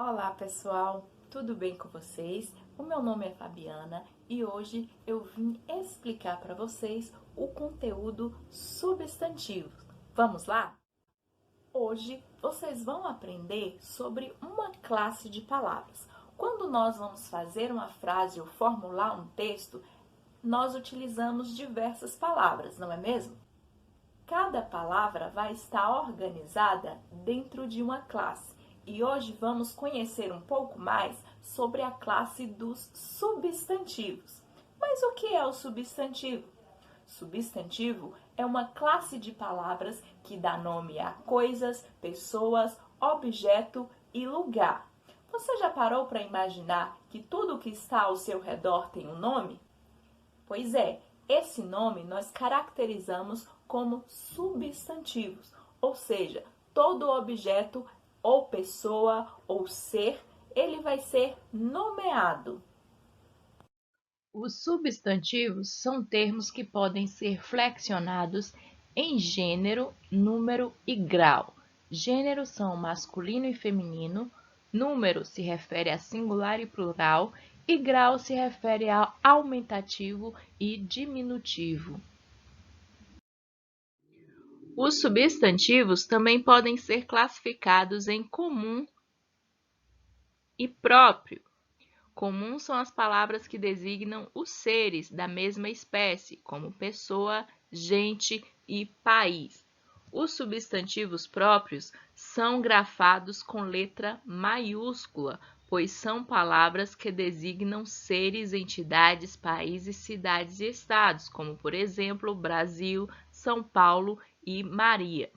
Olá pessoal, tudo bem com vocês? O meu nome é Fabiana e hoje eu vim explicar para vocês o conteúdo substantivos. Vamos lá? Hoje vocês vão aprender sobre uma classe de palavras. Quando nós vamos fazer uma frase ou formular um texto, nós utilizamos diversas palavras, não é mesmo? Cada palavra vai estar organizada dentro de uma classe. E hoje vamos conhecer um pouco mais sobre a classe dos substantivos. Mas o que é o substantivo? Substantivo é uma classe de palavras que dá nome a coisas, pessoas, objeto e lugar. Você já parou para imaginar que tudo que está ao seu redor tem um nome? Pois é, esse nome nós caracterizamos como substantivos, ou seja, todo objeto ou pessoa ou ser, ele vai ser nomeado. Os substantivos são termos que podem ser flexionados em gênero, número e grau. Gênero são masculino e feminino, número se refere a singular e plural, e grau se refere a aumentativo e diminutivo. Os substantivos também podem ser classificados em comum e próprio. Comum são as palavras que designam os seres da mesma espécie, como pessoa, gente e país. Os substantivos próprios são grafados com letra maiúscula, pois são palavras que designam seres, entidades, países, cidades e estados, como, por exemplo, Brasil, São Paulo e Maria.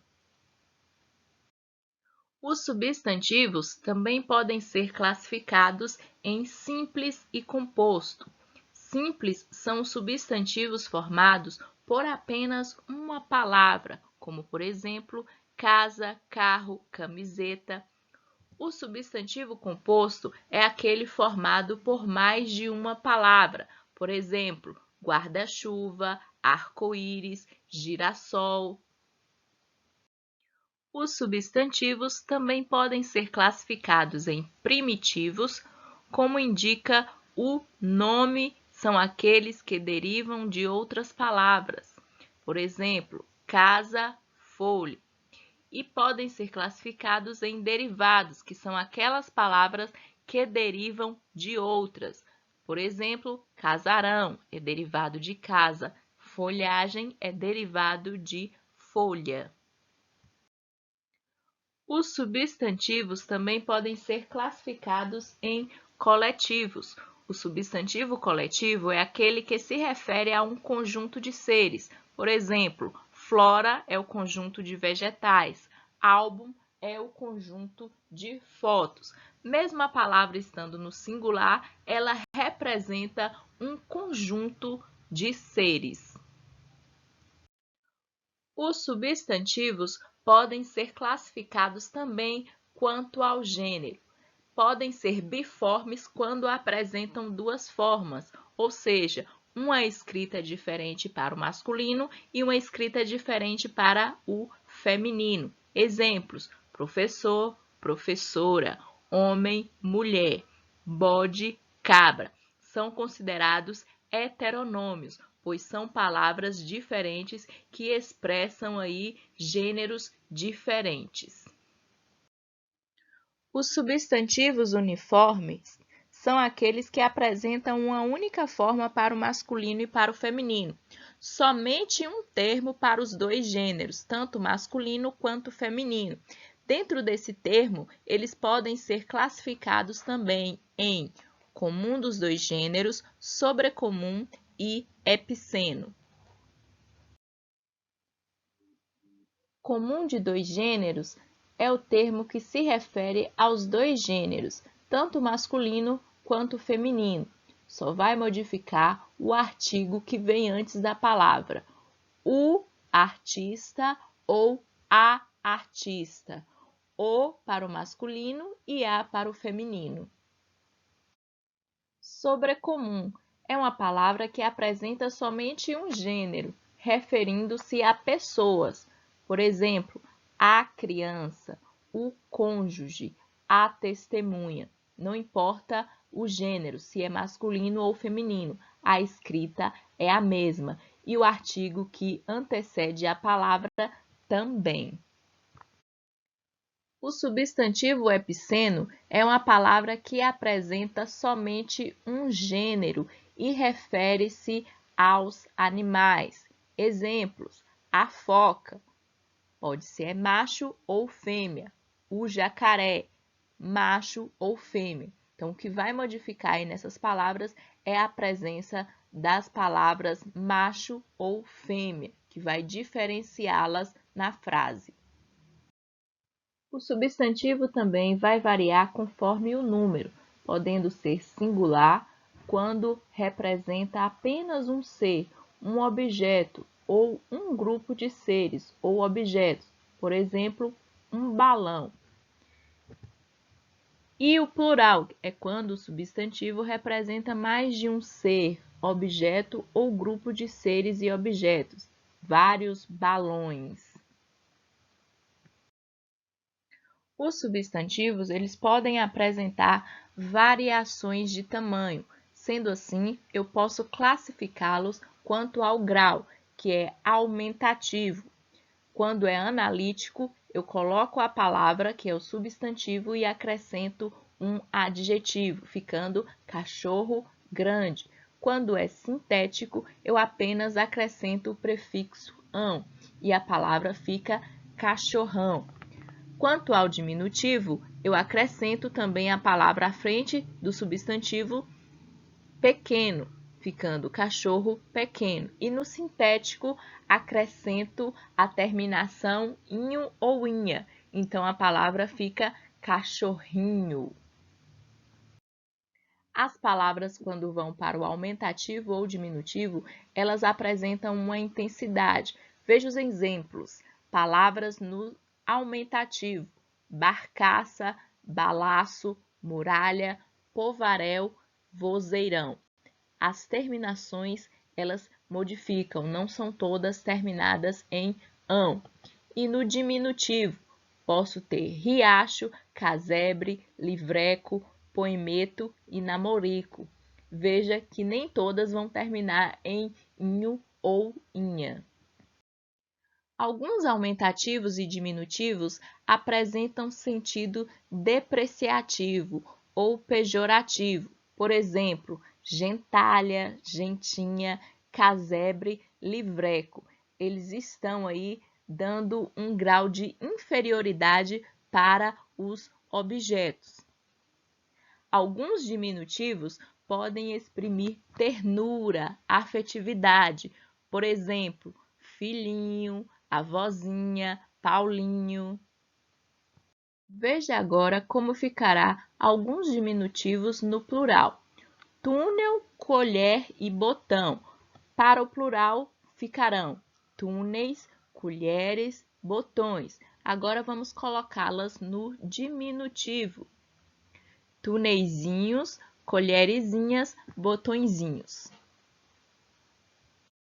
Os substantivos também podem ser classificados em simples e composto. Simples são substantivos formados por apenas uma palavra, como por exemplo, casa, carro, camiseta. O substantivo composto é aquele formado por mais de uma palavra, por exemplo, guarda-chuva, arco-íris, girassol. Os substantivos também podem ser classificados em primitivos, como indica o nome, são aqueles que derivam de outras palavras, por exemplo, casa, folha, e podem ser classificados em derivados, que são aquelas palavras que derivam de outras. Por exemplo, casarão é derivado de casa, folhagem é derivado de folha. Os substantivos também podem ser classificados em coletivos. O substantivo coletivo é aquele que se refere a um conjunto de seres. Por exemplo, flora é o conjunto de vegetais, álbum é o conjunto de fotos. Mesmo a palavra estando no singular, ela representa um conjunto de seres. Os substantivos podem ser classificados também quanto ao gênero. Podem ser biformes quando apresentam duas formas, ou seja, uma escrita diferente para o masculino e uma escrita diferente para o feminino. Exemplos: professor, professora, homem, mulher, bode, cabra. São considerados heteronômios, pois são palavras diferentes que expressam aí gêneros diferentes. Os substantivos uniformes são aqueles que apresentam uma única forma para o masculino e para o feminino, somente um termo para os dois gêneros, tanto masculino quanto feminino. Dentro desse termo, eles podem ser classificados também em comum dos dois gêneros, sobrecomum e epiceno. Comum de dois gêneros é o termo que se refere aos dois gêneros, tanto masculino quanto feminino. Só vai modificar o artigo que vem antes da palavra. O artista ou a artista. O para o masculino e a para o feminino. Sobrecomum é uma palavra que apresenta somente um gênero, referindo-se a pessoas. Por exemplo, a criança, o cônjuge, a testemunha. Não importa o gênero, se é masculino ou feminino, a escrita é a mesma e o artigo que antecede a palavra também. O substantivo epiceno é uma palavra que apresenta somente um gênero e refere-se aos animais. Exemplos: a foca, pode ser macho ou fêmea. O jacaré, macho ou fêmea. Então, o que vai modificar aí nessas palavras é a presença das palavras macho ou fêmea, que vai diferenciá-las na frase. O substantivo também vai variar conforme o número, podendo ser singular quando representa apenas um ser, um objeto ou um grupo de seres ou objetos, por exemplo, um balão. E o plural é quando o substantivo representa mais de um ser, objeto ou grupo de seres e objetos, vários balões. Os substantivos, eles podem apresentar variações de tamanho. Sendo assim, eu posso classificá-los quanto ao grau, que é aumentativo. Quando é analítico, eu coloco a palavra, que é o substantivo, e acrescento um adjetivo, ficando cachorro grande. Quando é sintético, eu apenas acrescento o prefixo ão e a palavra fica cachorrão. Quanto ao diminutivo, eu acrescento também a palavra à frente do substantivo pequeno, ficando cachorro pequeno. E no sintético, acrescento a terminação inho ou inha. Então, a palavra fica cachorrinho. As palavras, quando vão para o aumentativo ou diminutivo, elas apresentam uma intensidade. Veja os exemplos. Palavras no aumentativo: barcaça, balaço, muralha, povaréu, vozeirão. As terminações, elas modificam, não são todas terminadas em ão. E no diminutivo, posso ter riacho, casebre, livreco, poimeto e namorico. Veja que nem todas vão terminar em inho ou inha. Alguns aumentativos e diminutivos apresentam sentido depreciativo ou pejorativo. Por exemplo, gentalha, gentinha, casebre, livreco. Eles estão aí dando um grau de inferioridade para os objetos. Alguns diminutivos podem exprimir ternura, afetividade. Por exemplo, filhinho, avózinha, Paulinho. Veja agora como ficará alguns diminutivos no plural. Túnel, colher e botão. Para o plural ficarão túneis, colheres, botões. Agora vamos colocá-las no diminutivo. Tuneizinhos, colherezinhas, botõezinhos.